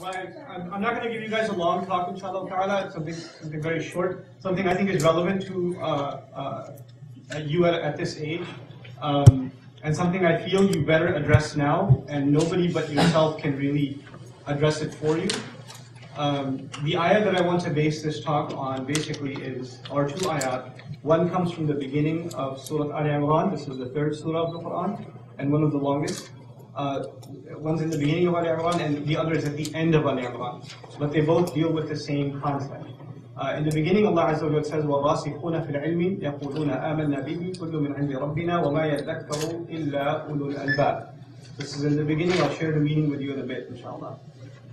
I'm not going to give you guys a long talk, inshallah ta'ala. Something very short, something I think is relevant to you at this age, and something I feel you better address now, and nobody but yourself can really address it for you. The ayah that I want to base this talk on basically are two ayat. One comes from the beginning of Surah Al-Imran. This is the third surah of the Quran, and one of the longest. One's in the beginning of Al-Imran, and the other is at the end of Al-Imran. But they both deal with the same concept. In the beginning, Allah Azza wa Jalla says, وَالرَّاسِخُونَ فِي الْعِلْمِ يَقُولُونَ آمَنَّا بِهِ كُلٌّ مِنْ عِنْدِ رَبِّنَا وَمَا يَذَّكَّرُ إِلَّا أُولُو الْأَلْبَابِ. This is in the beginning. I'll share the meaning with you in a bit, inshallah.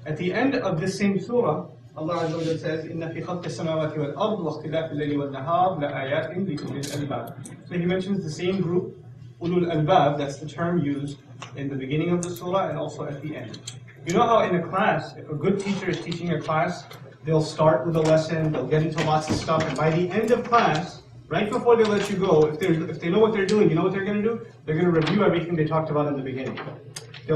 At the end of this same surah, Allah Azza wa Jalla says, إِنَّ فِي خَلْقِ السَّمَاوَاتِ وَالْأَرْضِ وَاخْتِلَافِ اللَّيْلِ وَالنَّهَارِ لَآيَاتٍ لِأُولِي الْأَلْبَابِ. So he mentions the same group, Ulul Albab. That's the term used in the beginning of the surah and also at the end. You know how in a class, if a good teacher is teaching a class, they'll start with a lesson, they'll get into lots of stuff, and by the end of class, right before they let you go, if they know what they're doing, you know what they're going to do? They're going to review everything they talked about in the beginning. They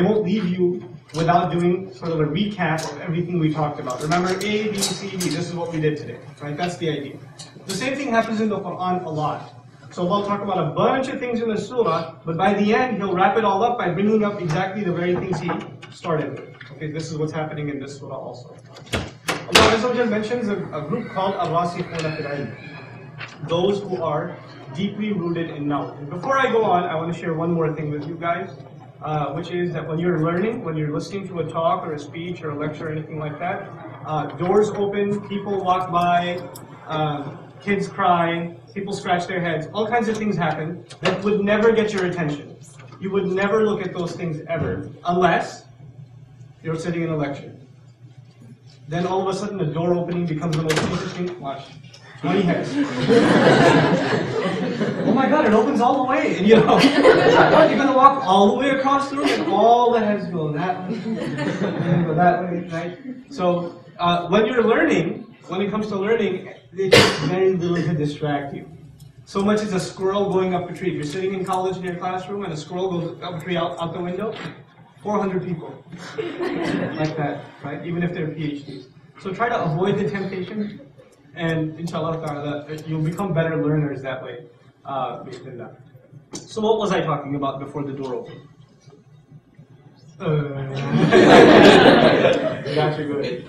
won't leave you without doing sort of a recap of everything we talked about. Remember, A, B, C, D, this is what we did today, right? That's the idea. The same thing happens in the Quran a lot. So Allah will talk about a bunch of things in the surah, but by the end, He'll wrap it all up by bringing up exactly the very things He started with. Okay, this is what's happening in this surah also. Allah Azza wa Jalla mentions a group called Ar-Rasikhuna fil Ilm, those who are deeply rooted in knowledge. And before I go on, I want to share one more thing with you guys, which is that when you're learning, when you're listening to a talk or a speech or a lecture or anything like that, doors open, people walk by, kids cry, people scratch their heads, all kinds of things happen that would never get your attention. You would never look at those things ever, unless you're sitting in a lecture. Then all of a sudden the door opening becomes the most interesting. Watch. 20 heads. Oh my God, it opens all the way. And you're going to walk all the way across the room and all the heads go that way, and go that way, right? So when you're learning, when it comes to learning, it takes very little to distract you. So much as a squirrel going up a tree. If you're sitting in college in your classroom and a squirrel goes up a tree out the window, 400 people. Like that, right? Even if they're PhDs. So try to avoid the temptation, and inshallah ta'ala, you'll become better learners that way. So what was I talking about before the door opened? Gotcha, good.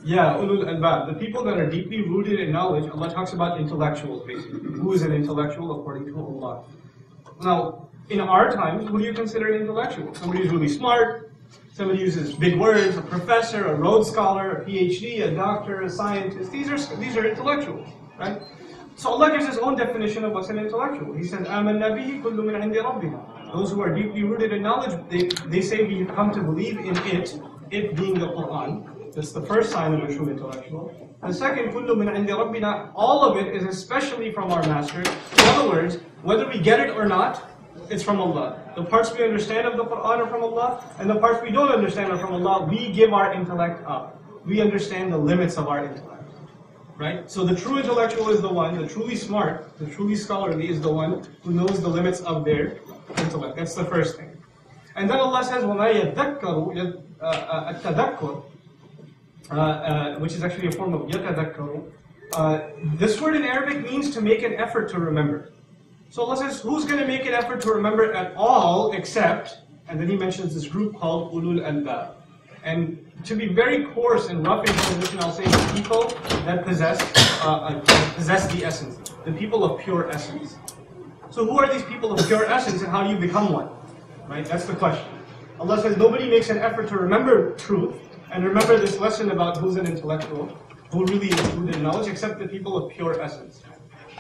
Yeah, Ulul Albab, the people that are deeply rooted in knowledge. Allah talks about intellectuals, basically. Who is an intellectual according to Allah? Now, in our times, what do you consider an intellectual? Somebody who's really smart, somebody who uses big words, a professor, a Rhodes Scholar, a PhD, a doctor, a scientist. These are intellectuals, right? So Allah gives His own definition of what's an intellectual. He says, آمَنَّا بِهِ كُلُّ مِنْ عِنْدِ رَبِّنَا. Those who are deeply rooted in knowledge, they say we have come to believe in it being the Quran. That's the first sign of a true intellectual. And the second, كُلُّ مِنْ عِنْدِ رَبِّنَا, all of it is especially from our Master. In other words, whether we get it or not, it's from Allah. The parts we understand of the Quran are from Allah, and the parts we don't understand are from Allah. We give our intellect up. We understand the limits of our intellect. Right? So the true intellectual is the one, the truly smart, the truly scholarly is the one who knows the limits of their intellect. That's the first thing. And then Allah says, وَمَا يَذَّكَّرُ التَّذَكُّرُ, which is actually a form of يَتَذَكَّرُ. This word in Arabic means to make an effort to remember. So Allah says, who's going to make an effort to remember at all except, and then He mentions this group called Ulul Albab. And to be very coarse and rough in transition, I'll say the people that possess the essence, the people of pure essence. So who are these people of pure essence and how do you become one? Right? That's the question. Allah says nobody makes an effort to remember truth and remember this lesson about who's an intellectual, who really is rooted in knowledge, except the people of pure essence.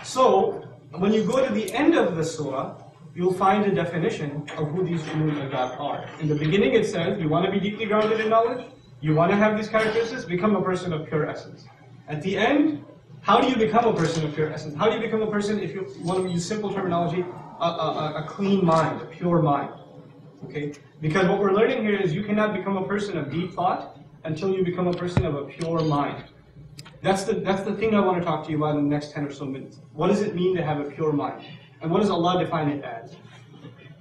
So when you go to the end of the surah, you'll find a definition of who these Ulul Albab are. In the beginning it says, you want to be deeply grounded in knowledge, you want to have these characteristics, become a person of pure essence. At the end, how do you become a person of pure essence? How do you become a person, if you want to use simple terminology, a clean mind, a pure mind? Okay? Because what we're learning here is you cannot become a person of deep thought until you become a person of a pure mind. That's the thing I want to talk to you about in the next 10 or so minutes. What does it mean to have a pure mind? And what does Allah define it as?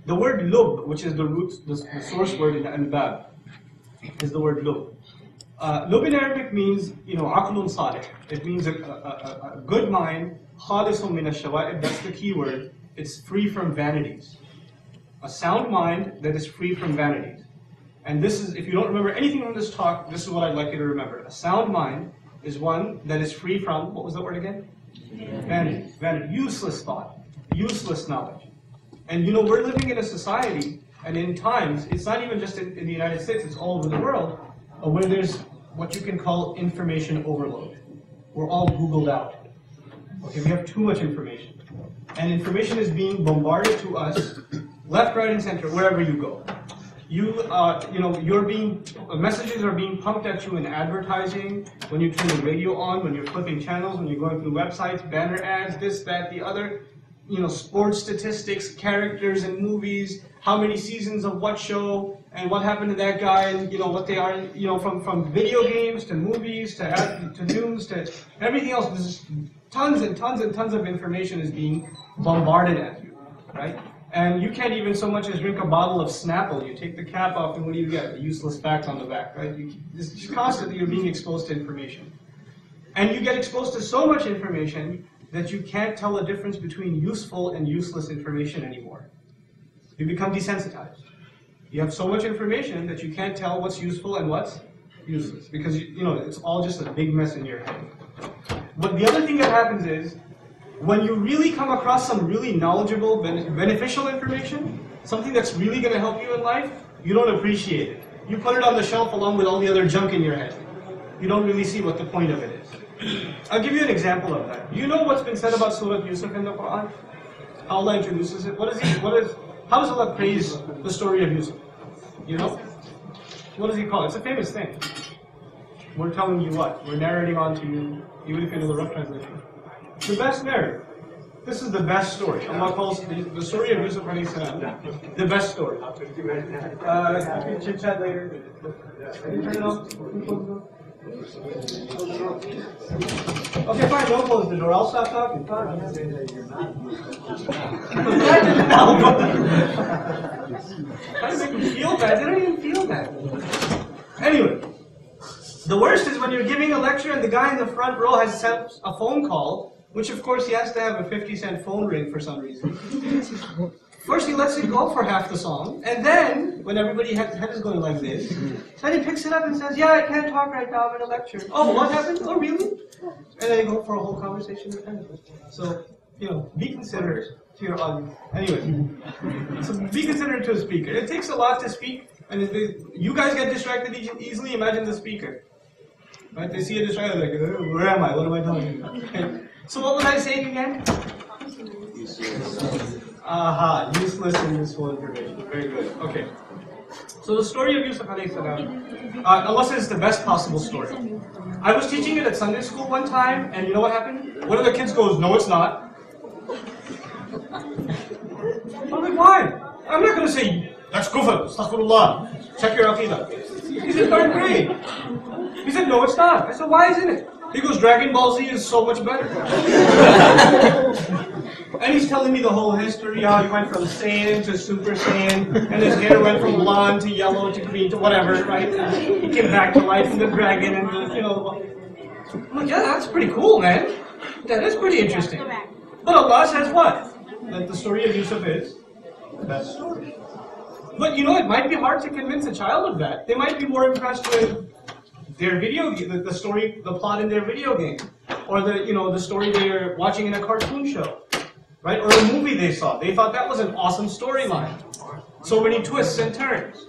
The word lub, which is the root, the source word in albab, is the word lub. Lub in Arabic means, aqlun salih. It means a good mind, khalisun min ash-shawa'ib, that's the key word. It's free from vanities. A sound mind that is free from vanities. And this is, if you don't remember anything from this talk, this is what I'd like you to remember. A sound mind is one that is free from, what was the word again? Vanity. Vanity. Useless thought. Useless knowledge. And we're living in a society, and in times, it's not even just in the United States, it's all over the world, where there's what you can call information overload. We're all Googled out. Okay, we have too much information. And information is being bombarded to us, left, right, and center, wherever you go. Messages are being pumped at you in advertising, when you turn the radio on, when you're flipping channels, when you're going through websites, banner ads, this, that, the other, sports statistics, characters in movies, how many seasons of what show, and what happened to that guy, and what they are, from video games to movies to news to everything else. There's tons and tons and tons of information is being bombarded at you, right? And you can't even so much as drink a bottle of Snapple. You take the cap off, and what do you get? A useless fact on the back, right? It's constantly you're being exposed to information. And you get exposed to so much information that you can't tell the difference between useful and useless information anymore. You become desensitized. You have so much information that you can't tell what's useful and what's useless. Because, it's all just a big mess in your head. But the other thing that happens is, when you really come across some really knowledgeable, beneficial information, something that's really going to help you in life, you don't appreciate it. You put it on the shelf along with all the other junk in your head. You don't really see what the point of it is. I'll give you an example of that. You know what's been said about Surah Yusuf in the Quran? How Allah introduces it? How does Allah praise the story of Yusuf? What does He call it? It's a famous thing. We're telling you what? We're narrating on to you, even if you know the rough translation. The best narrative. This is the best story. Allah calls the story of Yusuf alayhi salam the best story. You can chit chat later. Can you turn it off? Okay, fine, don't close the door. I'll stop talking. Fine. How does it make me feel bad? They don't even feel bad. Anyway, the worst is when you're giving a lecture and the guy in the front row has set a phone call, which of course he has to have a 50-cent phone ring for some reason. First he lets it go for half the song, and then, when everybody's head is going like this, then he picks it up and says, yeah, I can't talk right now, I'm in a lecture. Oh, what happened? Oh, really? And then they go for a whole conversation with him. So, be considerate to your audience. Anyway, so be considerate to a speaker. It takes a lot to speak, and you guys get distracted easily, imagine the speaker. Right? They see a distracted, like, where am I? What am I doing? Okay. So what was I saying again? Useless and useful information. Very good. Okay. So the story of Yusuf alayhi salam, Allah says it's the best possible story. I was teaching it at Sunday school one time, and you know what happened? One of the kids goes, no, it's not. I'm like, why? I'm not going to say, that's kufr, astaghfirullah, check your aqidah. He's in third grade. He said, no, it's not. I said, why isn't it? He goes, Dragon Ball Z is so much better. And he's telling me the whole history, how he went from Saiyan to Super Saiyan, and his hair went from blonde to yellow to green to whatever, right? And he came back to life in the dragon, and I'm like, yeah, that's pretty cool, man. That is pretty interesting. But Allah says what? That the story of Yusuf is the best story. But it might be hard to convince a child of that. They might be more impressed with their video game, the story, the plot in their video game, or the story they're watching in a cartoon show, right? Or a movie they saw. They thought that was an awesome storyline. So many twists and turns.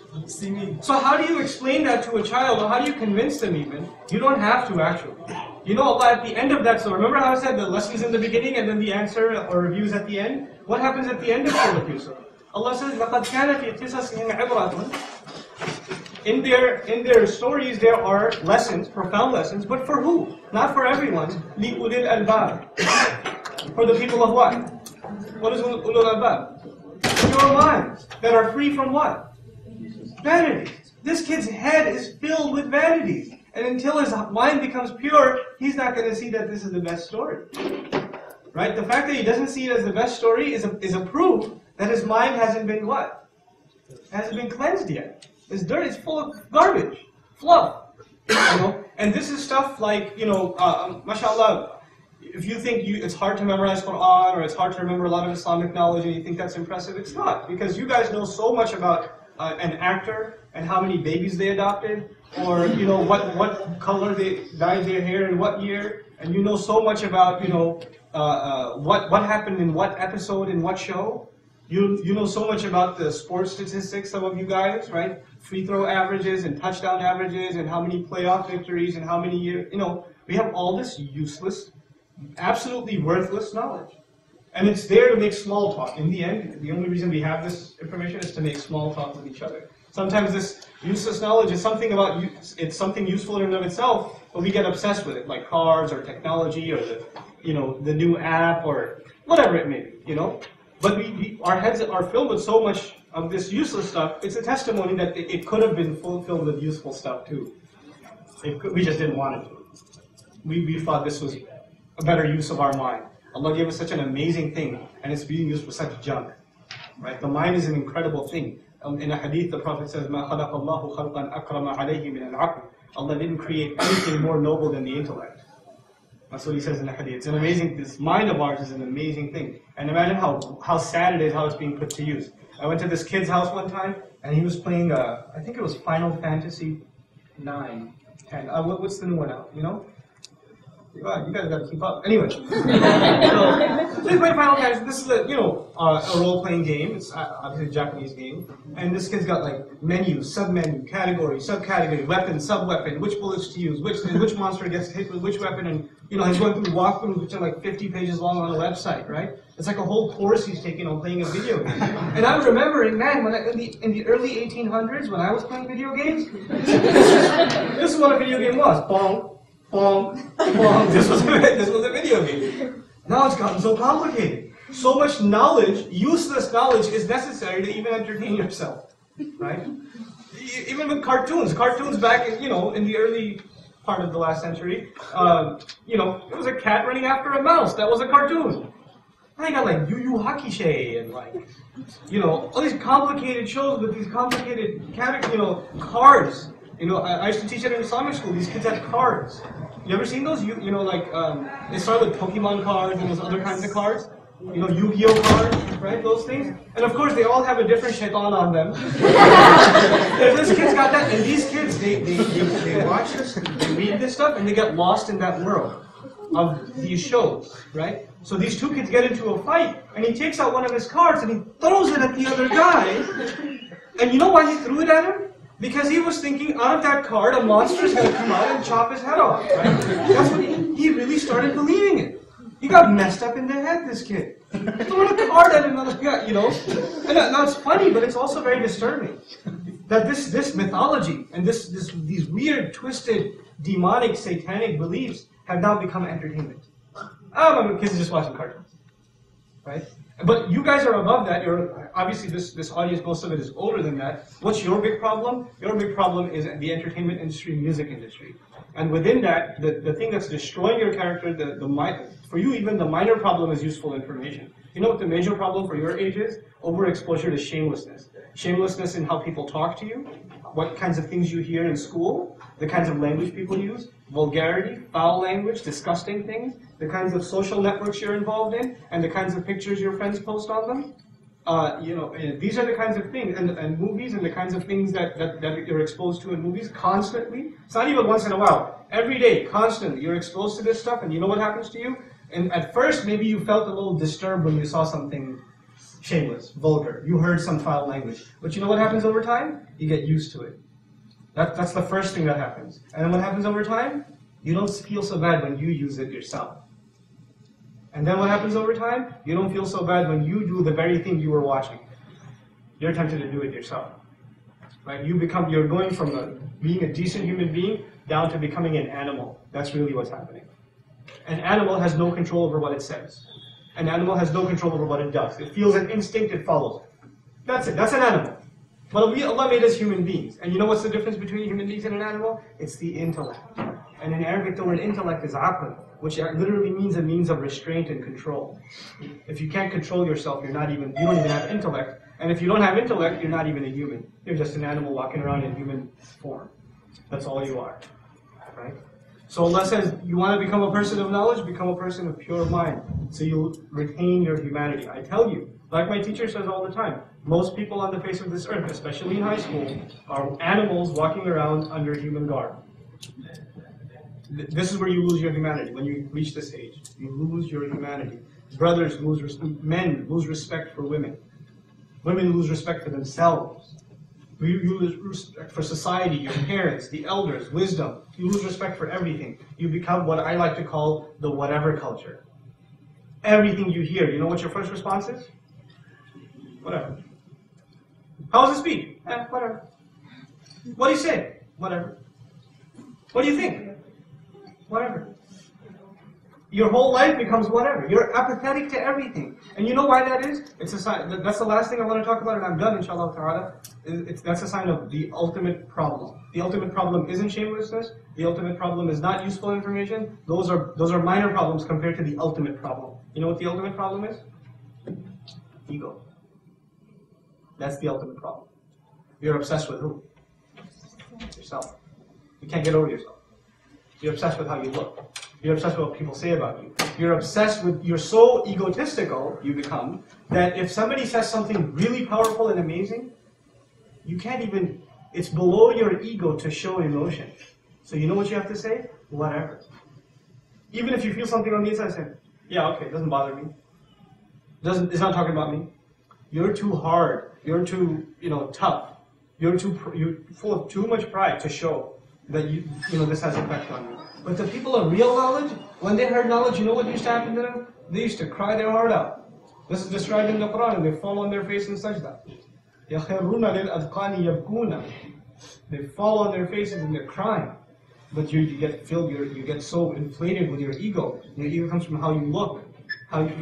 So how do you explain that to a child, or how do you convince them even? You don't have to actually. Allah at the end of that, so remember how I said the lessons in the beginning and then the answer or reviews at the end? What happens at the end of Surah Yusuf? Allah says, لَقَدْ كَانَ فِي قِصَصِهِمْ عِبْرَةٌ In their stories there are lessons, profound lessons, but for who? Not for everyone. لِأُولِي الْأَلْبَابِ For the people of what? What is ulul albab? Pure minds that are free from what? Vanities. This kid's head is filled with vanities. And until his mind becomes pure, he's not going to see that this is the best story. Right? The fact that he doesn't see it as the best story is a proof that his mind hasn't been what? Hasn't been cleansed yet. It's dirt. It's full of garbage, fluff. You know, and this is stuff like, you know, mashallah. If you think it's hard to memorize Quran or it's hard to remember a lot of Islamic knowledge and you think that's impressive, it's not, because you guys know so much about an actor and how many babies they adopted, or you know what color they dyed their hair in what year, and you know so much about, you know, what happened in what episode in what show. You know so much about the sports statistics, some of you guys, right? Free throw averages and touchdown averages and how many playoff victories and how many years. You know, we have all this useless, absolutely worthless knowledge. And it's there to make small talk. In the end, the only reason we have this information is to make small talk with each other. Sometimes this useless knowledge is something about, it's something useful in and of itself, but we get obsessed with it, like cars or technology or the, you know, the new app or whatever it may be, you know. But our heads are filled with so much of this useless stuff. It's a testimony that it could have been filled with useful stuff too. We just didn't want it to. We thought this was a better use of our mind. Allah gave us such an amazing thing, and it's being used for such junk. Right? The mind is an incredible thing. In a hadith, the Prophet says, "Ma خَلَقَ اللَّهُ خَلْقًا أَكْرَمَ عَلَيْهِ مِنَ الْعَقْلِ." Allah didn't create anything more noble than the intellect. That's what he says in the hadith. It's an amazing, this mind of ours is an amazing thing. And imagine how sad it is how it's being put to use. I went to this kid's house one time, and he was playing, I think it was Final Fantasy 9, 10. What's the new one out, you know? Wow, you guys got to keep up. Anyway, so they play Final Fantasy. This is a, you know, a role-playing game. It's obviously a Japanese game, and this kid's got like menus, sub-menu, category, subcategory, weapon, sub-weapon, which bullets to use, which monster gets hit with which weapon, and you know, he's going through walkthroughs which are like 50 pages long on a website, right? It's like a whole course he's taking on playing a video game. And I was remembering, man, when in the early 1800s when I was playing video games, this is what a video game was. Bong. This was a video game. Now it's gotten so complicated. So much knowledge, useless knowledge, is necessary to even entertain yourself, right? Even with cartoons back in, you know, in the early part of the last century, you know, it was a cat running after a mouse. That was a cartoon. I got like Yu Yu Hakusho and like, you know, all these complicated shows with these complicated cards. You know, I used to teach it in Islamic school. These kids had cards. You ever seen those? You know, like, they started with Pokemon cards and those other kinds of cards. You know, Yu-Gi-Oh cards, right? Those things. And of course, they all have a different shaitan on them. This kid's got that. And these kids, they watch this, they read this stuff, and they get lost in that world of these shows, right? So these two kids get into a fight, and he takes out one of his cards, and he throws it at the other guy. And you know why he threw it at him? Because he was thinking, out of that card, a monster is going to come out and chop his head off, right? That's what he really started believing it. He got messed up in the head, this kid. Throwing a card at another guy, you know? And now it's funny, but it's also very disturbing. That this mythology and these weird, twisted, demonic, satanic beliefs have now become entertainment. Oh, kids are just watching cartoons, right? But you guys are above that. You're obviously this audience, most of it is older than that. What's your big problem? Your big problem is the entertainment industry, music industry. And within that, the thing that's destroying your character, for you even the minor problem is useful information. You know what the major problem for your age is? Overexposure to shamelessness. Shamelessness in how people talk to you, what kinds of things you hear in school, the kinds of language people use, vulgarity, foul language, disgusting things, the kinds of social networks you're involved in, and the kinds of pictures your friends post on them. You know, these are the kinds of things, and movies, and the kinds of things that you're exposed to in movies constantly. It's not even once in a while. Every day, constantly, you're exposed to this stuff, and you know what happens to you? And at first, maybe you felt a little disturbed when you saw something shameless, vulgar. You heard some foul language. But you know what happens over time? You get used to it. That's the first thing that happens. And then what happens over time? You don't feel so bad when you use it yourself. And then what happens over time? You don't feel so bad when you do the very thing you were watching. You're tempted to do it yourself. Right? You're going from being a decent human being down to becoming an animal. That's really what's happening. An animal has no control over what it says. An animal has no control over what it does. It feels an instinct, it follows it. That's it. That's an animal. But Allah made us human beings. And you know what's the difference between human beings and an animal? It's the intellect. And in Arabic, the word intellect is aql, which literally means a means of restraint and control. If you can't control yourself, you don't even have intellect. And if you don't have intellect, you're not even a human. You're just an animal walking around in human form. That's all you are. Right? So Allah says, you want to become a person of knowledge, become a person of pure mind. So you retain your humanity. I tell you, like my teacher says all the time, most people on the face of this earth, especially in high school, are animals walking around under human garb. This is where you lose your humanity. When you reach this age, you lose your humanity. Brothers lose men lose respect for women. Women lose respect for themselves. You lose respect for society, your parents, the elders, wisdom. You lose respect for everything. You become what I like to call the whatever culture. Everything you hear, you know what your first response is? Whatever. How was the speech? Whatever. What do you say? Whatever. What do you think? Whatever. Your whole life becomes whatever. You're apathetic to everything. And you know why that is? It's a sign. That's the last thing I want to talk about, and I'm done, inshallah ta'ala. That's a sign of the ultimate problem. The ultimate problem isn't shamelessness. The ultimate problem is not useful information. Those are minor problems compared to the ultimate problem. You know what the ultimate problem is? Ego. That's the ultimate problem. You're obsessed with who? Yourself. You can't get over yourself. You're obsessed with how you look. You're obsessed with what people say about you. You're so egotistical, you become, that if somebody says something really powerful and amazing, you can't even, it's below your ego to show emotion. So you know what you have to say? Whatever. Even if you feel something on the inside, say, yeah, okay, it doesn't bother me. It's not talking about me. You're too hard. You're too, tough. You're full of too much pride to show that this has an effect on you. But the people of real knowledge, when they heard knowledge, you know what used to happen to them? They used to cry their heart out. This is described in the Quran, and they fall on their face in sajda. They fall on their faces and they're crying. But you get so inflated with your ego. Your ego comes from how you look,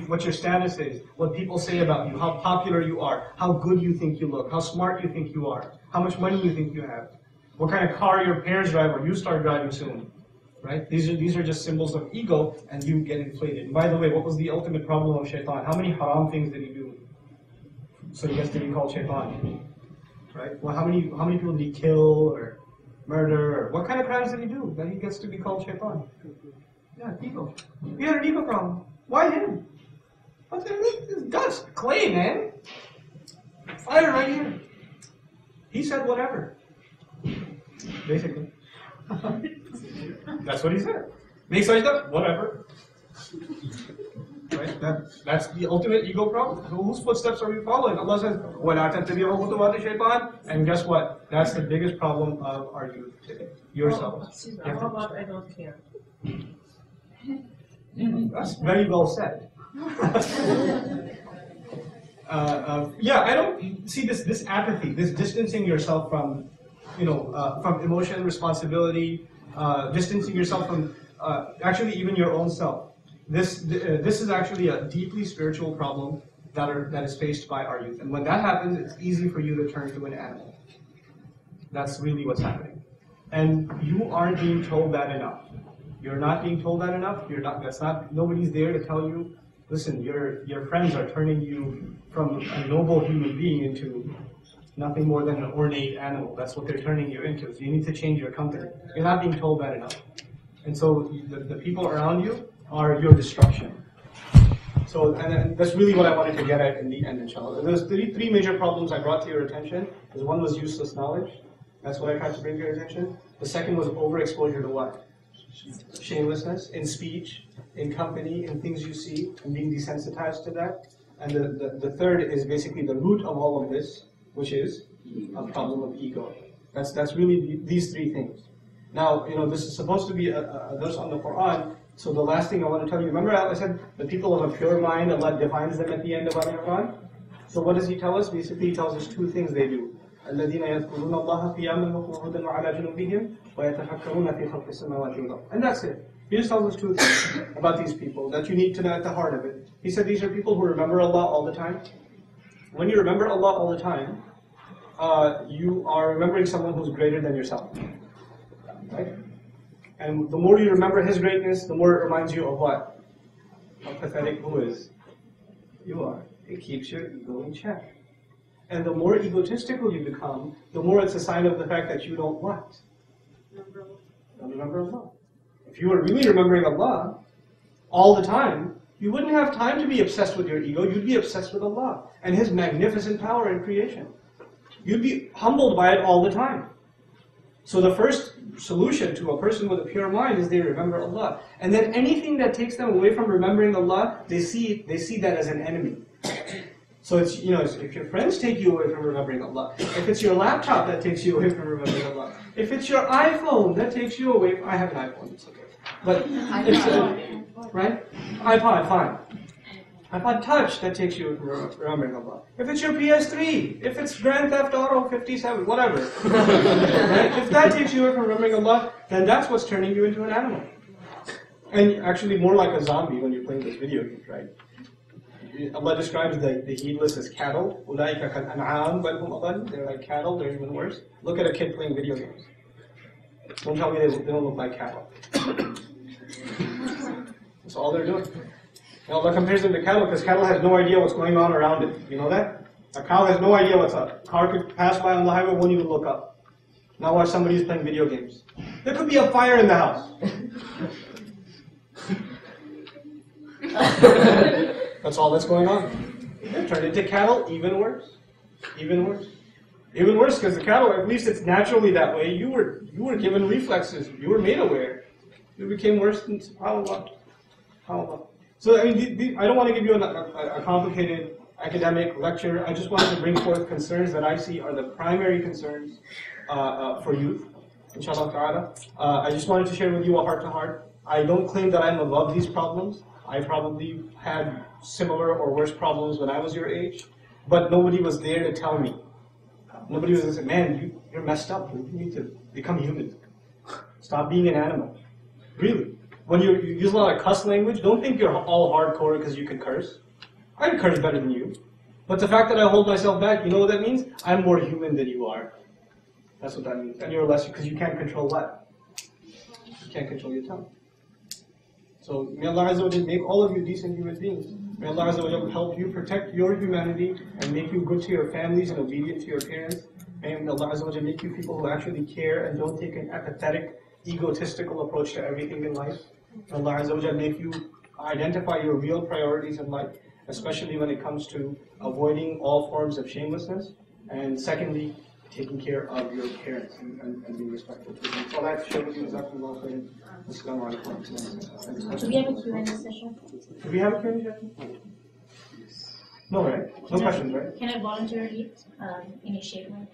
what your status is, what people say about you, how popular you are, how good you think you look, how smart you think you are, how much money you think you have, what kind of car your parents drive or you start driving soon. Right? These are just symbols of ego, and you get inflated. And by the way, what was the ultimate problem of shaitan? How many haram things did he do? So he gets to be called shaitan. Right? Well, how many people did he kill or murder? Or what kind of crimes did he do that he gets to be called shaitan? Yeah, ego. He had an ego problem. Why him? What's this dust? Clay, man. Fire right here. He said whatever. Basically. That's what he said. Make sajda, whatever. Right? That's the ultimate ego problem. So whose footsteps are we following? Allah says, وَلَا تَتَّبِعُوا خُطُوَاتِ الشَّيْطَانِ. And guess what? That's the biggest problem of our youth today. Yourself. How about I don't care? That's very well said. I don't see this apathy, this distancing yourself from emotion, responsibility, distancing yourself from actually even your own self. This is actually a deeply spiritual problem that is faced by our youth. And when that happens, it's easy for you to turn to an animal. That's really what's happening. And you aren't being told that enough. You're not being told that enough. Nobody's there to tell you, listen, your friends are turning you from a noble human being into nothing more than an ornate animal. That's what they're turning you into. So you need to change your company. You're not being told that enough. And so the people around you are your destruction. So, and that's really what I wanted to get at in the end, inshallah. There's three major problems I brought to your attention. One was useless knowledge. That's what I tried to bring to your attention. The second was overexposure to what? Shamelessness in speech, in company, in things you see, and being desensitized to that. And the third is basically the root of all of this, which is a problem of ego. That's really these three things. Now, this is supposed to be a verse on the Quran. So the last thing I want to tell you, remember I said the people of a pure mind, Allah defines them at the end of Al-Quran. So what does He tell us? Basically, He tells us two things they do. الَّذِينَ يَذْكُرُونَ اللَّهَ قِيَامًا وَقُعُودًا وَعَلَى جُنُوبِهِمْ وَيَتَفَكَّرُونَ فِي خَلْقِ السَّمَاوَاتِ وَالْأَرْضِ. And that's it. He just tells us two things about these people that you need to know at the heart of it. He said these are people who remember Allah all the time. When you remember Allah all the time, you are remembering someone who's greater than yourself. Right? And the more you remember His greatness, the more it reminds you of what? How pathetic who is. You are. It keeps your ego in check. And the more egotistical you become, the more it's a sign of the fact that you don't what? Don't remember Allah. If you were really remembering Allah all the time, you wouldn't have time to be obsessed with your ego. You'd be obsessed with Allah and His magnificent power in creation. You'd be humbled by it all the time. So the first solution to a person with a pure mind is they remember Allah. And then anything that takes them away from remembering Allah, they see that as an enemy. So it's, if your friends take you away from remembering Allah, if it's your laptop that takes you away from remembering Allah, if it's your iPhone that takes you away, I have an iPhone, it's okay. But it's, right? iPod, fine. iPod Touch that takes you away from remembering Allah. If it's your PS3, if it's Grand Theft Auto 57, whatever, right? If that takes you away from remembering Allah, then that's what's turning you into an animal. And actually more like a zombie when you're playing this video game, right? Allah describes the heedless as cattle. They're like cattle, they're even worse. Look at a kid playing video games. Don't tell me they don't look like cattle. That's all they're doing. And Allah compares them to cattle because cattle has no idea what's going on around it. You know that? A cow has no idea what's up. A car could pass by on the highway, won't even look up. Now watch somebody who's playing video games. There could be a fire in the house. That's all that's going on. They're turned into cattle, even worse. Even worse. Even worse because the cattle, at least it's naturally that way. You were given reflexes. You were made aware. You became worse than subhanAllah. So I mean, I don't want to give you a complicated academic lecture. I just wanted to bring forth concerns that I see are the primary concerns for youth, inshallah ta'ala. I just wanted to share with you a heart-to-heart. I don't claim that I'm above these problems. I probably had similar or worse problems when I was your age, but nobody was there to tell me. Nobody was going to say, man, you're messed up. You need to become human. Stop being an animal. Really. When you use a lot of cuss language, don't think you're all hardcore because you can curse. I can curse better than you. But the fact that I hold myself back, you know what that means? I'm more human than you are. That's what that means. And you're less, because you can't control what? You can't control your tongue. So may Allah Azza wa Jal make all of you decent human beings. May Allah Azza wa Jal help you protect your humanity and make you good to your families and obedient to your parents. May Allah Azza wa Jal make you people who actually care and don't take an apathetic, egotistical approach to everything in life. May Allah Azza wa Jal make you identify your real priorities in life, especially when it comes to avoiding all forms of shamelessness. And secondly, taking care of your parents and being respectful to them. So all I have to share with you is that from Allah. Do we have a Q&A session? Do we have a Q&A session? No, right? No questions, right? Can I voluntarily initiate one?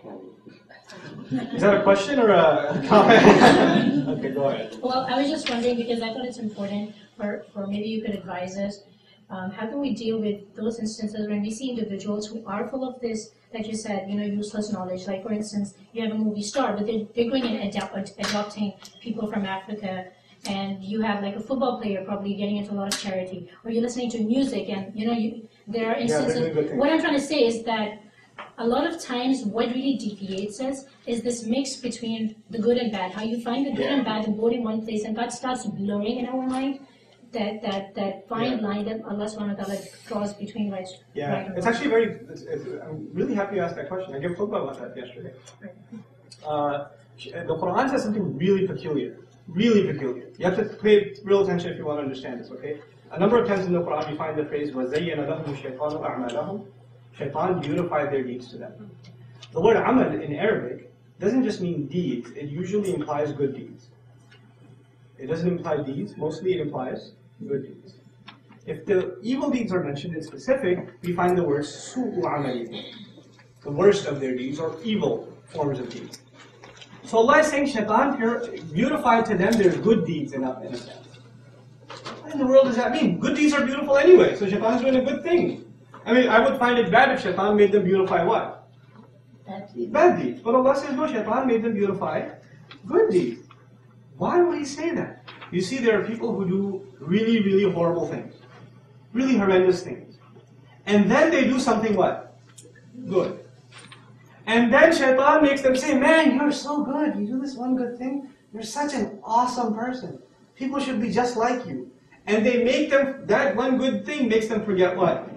Is that a question or a comment? Okay, go ahead. Well, I was just wondering because I thought it's important for maybe you could advise us. How can we deal with those instances when we see individuals who are full of this, like you said, useless knowledge? Like, for instance, you have a movie star, but they're going and adopting people from Africa, and you have like a football player probably getting into a lot of charity, or you're listening to music, and there are instances. What I'm trying to say is that a lot of times what really deviates us is this mix between the good and bad. How you find the good and bad in both in one place, and that starts blurring in our mind. That fine line that Allah subhanahu wa ta'ala draws between right and it's wrong. actually I'm really happy you asked that question. I gave Khutba about that yesterday. The Quran says something really peculiar. Really peculiar. You have to pay real attention if you want to understand this, okay? A number of times in the Quran you find the phrase وَزَيَّنَ لَهُمُ الشَّيْطَانُ أَعْمَالَهُم. Shaitan beautified their deeds to them. The word amal in Arabic doesn't just mean deeds, it usually implies good deeds. It doesn't imply deeds, mostly it implies good deeds. If the evil deeds are mentioned in specific, we find the word su'u amali, the worst of their deeds or evil forms of deeds. So Allah is saying Shaitan beautified to them their good deeds in a sense. What in the world does that mean? Good deeds are beautiful anyway, so Shaitan is doing a good thing. I mean, I would find it bad if Shaitan made them beautify what? Bad deeds. But Allah says no, Shaitan made them beautify good deeds. Why would he say that? You see, there are people who do really, really horrible things. Really horrendous things. And then they do something what? Good. And then Shaitan makes them say, man, you're so good. You do this one good thing. You're such an awesome person. People should be just like you. And they make them, that one good thing makes them forget what?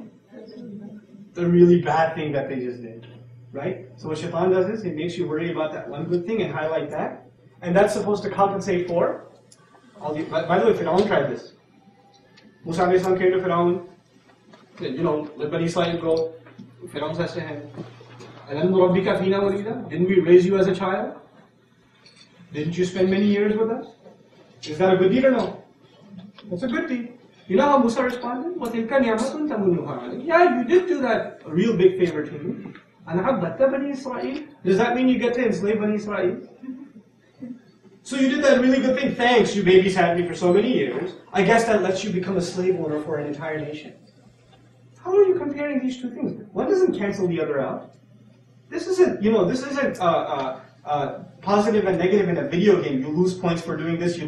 The really bad thing that they just did. right? So what shaitan does is, it makes you worry about that one good thing and highlight that. And that's supposed to compensate for all the, by the way, Fir'aun tried this. Musa alayhi salam came to Fir'aun, let Bani Israel go. Fir'aun says to him, Alam Rabbika Fina Walida? Didn't we raise you as a child? Didn't you spend many years with us? Is that a good deed or no? That's a good deed. You know how Musa responded? Yeah, you did do that a real big favor to me. Does that mean you get to enslave Bani Israel? So you did that really good thing. Thanks, you babysat me for so many years. I guess that lets you become a slave owner for an entire nation. How are you comparing these two things? One doesn't cancel the other out. This isn't positive and negative in a video game. You lose points for doing this, you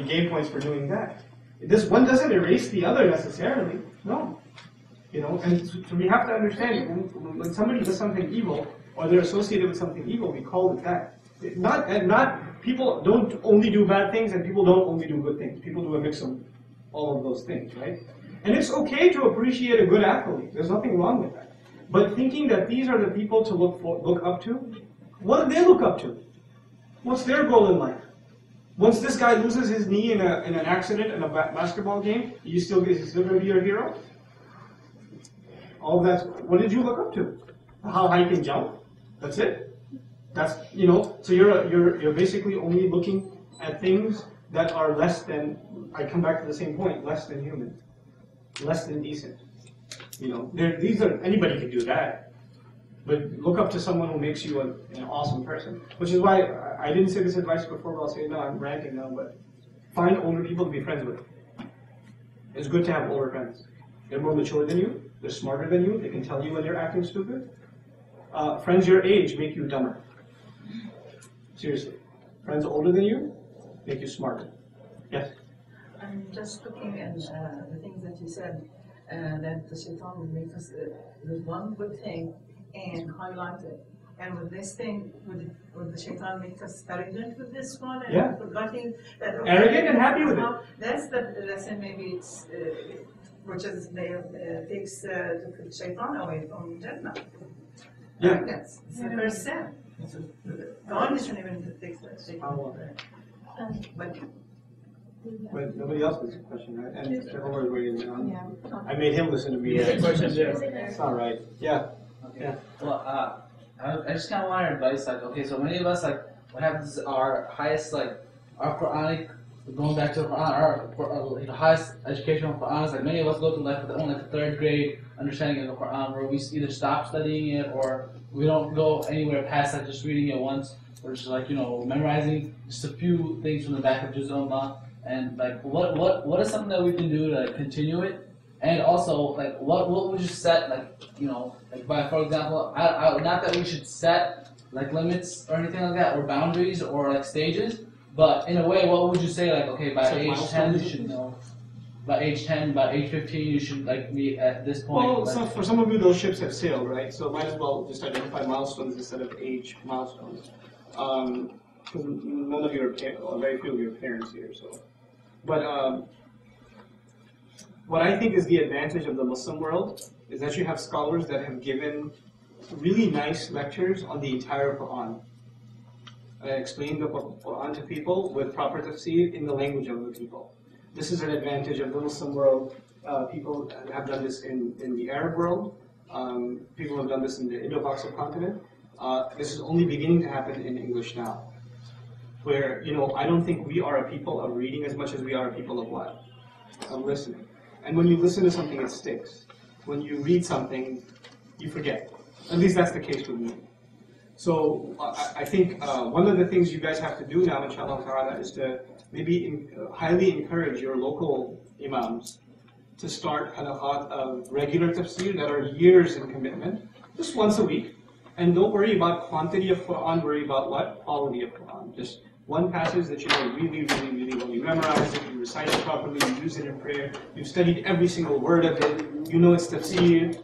gain points for doing that. This one doesn't erase the other necessarily. No. And so we have to understand when somebody does something evil or they're associated with something evil, we call it that. People don't only do bad things and people don't only do good things. People do a mix of all of those things, right? And it's okay to appreciate a good athlete. There's nothing wrong with that. But thinking that these are the people to look up to, what do they look up to? What's their goal in life? Once this guy loses his knee in an accident in a basketball game, is he still going to be your hero? All that's, what did you look up to? How high he can jump? That's it. That's, so you're basically only looking at things that are less than, I come back to the same point, less than human, less than decent. Anybody can do that. But look up to someone who makes you an awesome person. Which is why I didn't say this advice before, but I'll say it now. I'm ranting now, but find older people to be friends with. It's good to have older friends. They're more mature than you. They're smarter than you. They can tell you when you're acting stupid. Friends your age make you dumber. Seriously. Friends older than you make you smarter. Yes? I'm just looking at the things that you said, that the shaitan would make us the one good thing and highlight it. And with this thing, would the shaitan make us arrogant with this one? And yeah. Forgetting that, okay, arrogant and happy with it. That's the lesson, maybe it's, which is takes the shaitan away from Jannah. Yeah. Arrogance. It's the first sin. God isn't even takes the shaitan away. But nobody else has a question, right? And Omar is waiting on. I made him listen to me. Yeah, question there. It's not right. Yeah. Okay. Yeah. Well, I just kind of want your advice. Like, okay, so many of us, like, what happens is our highest, like, our Quranic, going back to the Quran, our the highest educational Quran is like many of us go to like only like the third grade understanding of the Quran, where we either stop studying it or we don't go anywhere past like just reading it once, or just like memorizing just a few things from the back of Juz Allah. And like, what is something that we can do to like, continue it? And also, like, what would you set, like, like by, for example, not that we should set like limits or anything like that, or boundaries or like stages, but in a way, what would you say, like, okay, by age 10 you should know, by age 10, by age 15 you should like be at this point. Well, like, so for some of you, those ships have sailed, right? So might as well just identify milestones instead of age milestones. Because none of your, or very few of your parents here, so. But what I think is the advantage of the Muslim world is that you have scholars that have given really nice lectures on the entire Quran. Explain the Quran to people with proper tafseer in the language of the people. This is an advantage of the Muslim world. People have done this in the Arab world. People have done this in the Indo-Pak subcontinent. This is only beginning to happen in English now. Where, I don't think we are a people of reading as much as we are a people of what? Of listening. And when you listen to something, it sticks. When you read something, you forget. At least that's the case with me. So I think one of the things you guys have to do now, inshallah ta'ala, is to maybe highly encourage your local imams to start halaqat of regular tafsir that are years in commitment, just once a week. And don't worry about quantity of Quran, worry about what? Quality of Quran. Just one passage that you know really, really, really well. You memorize it, you recite it properly, you use it in prayer, you've studied every single word of it, you know it's tafsir,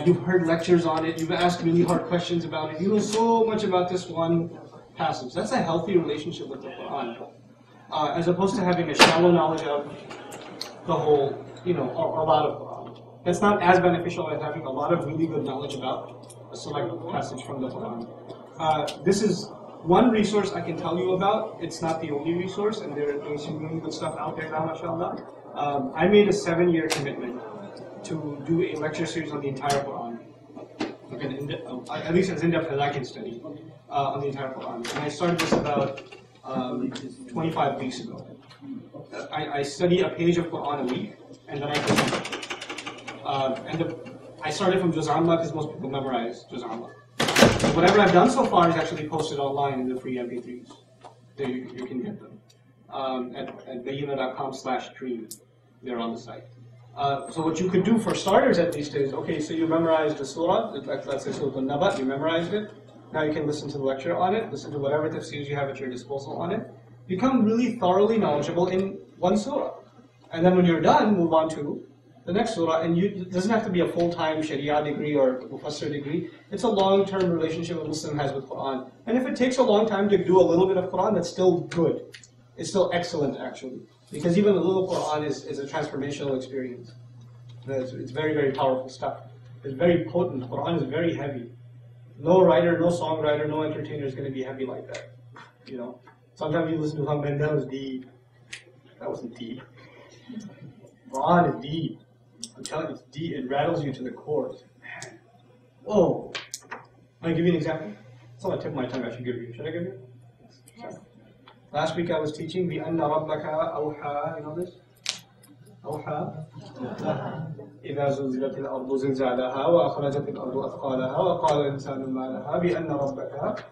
you've heard lectures on it, you've asked really hard questions about it, you know so much about this one passage. That's a healthy relationship with the Quran. As opposed to having a shallow knowledge of the whole, or a lot of Quran. That's not as beneficial as having a lot of really good knowledge about a select passage from the Quran. This is one resource I can tell you about. It's not the only resource, and there's some really good stuff out there now, mashallah. I made a 7-year commitment to do a lecture series on the entire Quran. At least as in-depth as I can study on the entire Quran. And I started this about 25 weeks ago. I study a page of Quran a week, and then I I started from Juz Amma because most people memorize Juz Amma. So whatever I've done so far is actually posted online in the free MP3s. There you can get them at bayina.com/stream. They're on the site. So what you could do for starters at least is, okay, so you memorized the surah, let's say Surah Al-Naba, you memorized it. Now you can listen to the lecture on it, listen to whatever tafseers you have at your disposal on it. Become really thoroughly knowledgeable in one surah. And then when you're done, move on to the next surah. And it doesn't have to be a full-time Sharia degree or Mufassir degree. It's a long-term relationship a Muslim has with Quran. And if it takes a long time to do a little bit of Quran, that's still good. It's still excellent, actually. Because even a little Quran is a transformational experience. It's very, very powerful stuff. It's very potent. Quran is very heavy. No writer, no songwriter, no entertainer is going to be heavy like that. You know, sometimes you listen to something and that was deep. That wasn't deep. Quran is deep. I'm telling you, it's deep. It rattles you to the core. Man. Whoa. Can I give you an example? It's on the tip of my tongue. I should give you. Should I give you? Sorry. Last week I was teaching بِأَنَّ رَبَّكَ أَوْحَى. You know this? أوحى إذا زلزلت الأرض زلزالها وأخرجت الأرض أثقالها وقال الإنسان ما لها بأن ربك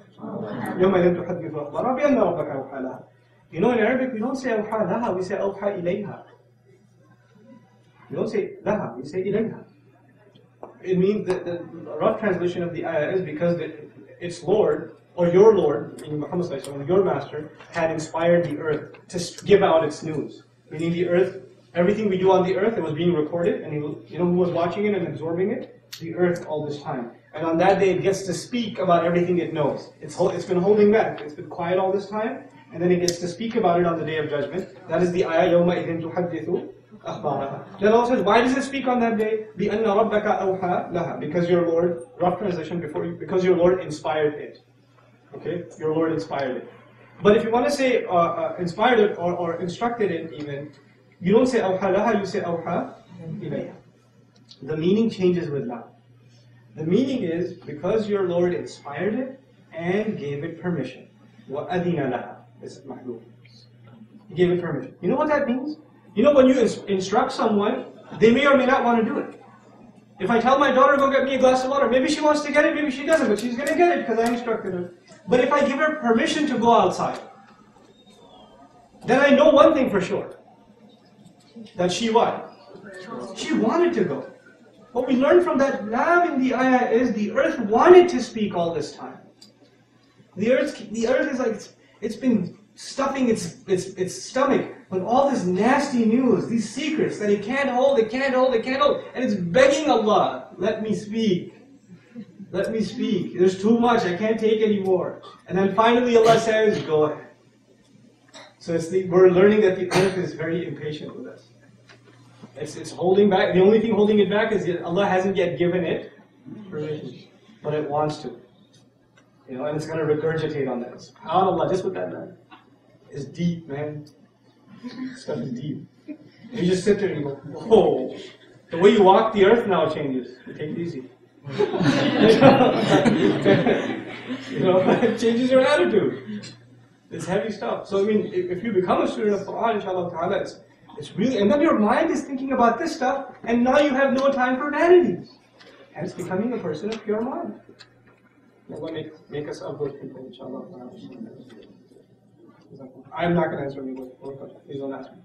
يومئذ تحدث أخبارها بأن ربك أوحى لها. You know, in Arabic we don't say أوحى لها, we say أوحى إليها. We don't say لها, we say إليها. It means that the rough translation of the ayah is because its Lord, or your Lord, meaning Muhammad sallallahu alaihi wasallam, your master, had inspired the earth to give out its news. Meaning the earth, everything we do on the earth, it was being recorded, and you know who was watching it and absorbing it? The earth all this time. And on that day it gets to speak about everything it knows. It's been holding back, it's been quiet all this time, and then it gets to speak about it on the day of judgment. That is the ayah, يَوْمَئِذٍ تُحَدِّثُ أَخْبَارَهَا. Then also says, why does it speak on that day? بِأَنَّ رَبَّكَ أَوْحَى لَهَا. Because your Lord, rough translation before you, because your Lord inspired it. Okay? Your Lord inspired it. But if you want to say inspired it or instructed it even, you don't say أَوْحَى لَهَا, you say أَوْحَى إِلَيْهَا. The meaning changes with la. The meaning is because your Lord inspired it and gave it permission. وَأَذِنَ لَهَا. This is mahdoof. He gave it permission. You know what that means? You know, when you instruct someone, they may or may not want to do it. If I tell my daughter, go get me a glass of water, maybe she wants to get it, maybe she doesn't, but she's going to get it because I instructed her. But if I give her permission to go outside, then I know one thing for sure. That she what? She wanted to go. What we learned from that lam in the ayah is the earth wanted to speak all this time. The earth is like, it's been stuffing its stomach with all this nasty news, these secrets that it can't hold, and it's begging Allah, let me speak. Let me speak. There's too much, I can't take anymore. And then finally Allah says, go ahead. So we're learning that the earth is very impatient with us. It's holding back. The only thing holding it back is that Allah hasn't yet given it permission, but it wants to. You know, and it's going to regurgitate on that. SubhanAllah, just with that, man. It's deep, man. Stuff is deep. You just sit there and you go, whoa. The way you walk the earth now changes. You take it easy. You know, it changes your attitude. It's heavy stuff. So I mean, if you become a student of Quran, inshallah ta'ala, it's really, and then your mind is thinking about this stuff, and now you have no time for vanities. Hence becoming a person of pure mind. Allah make us of those people, inshallah. I'm not going to answer any more questions. Please don't ask me.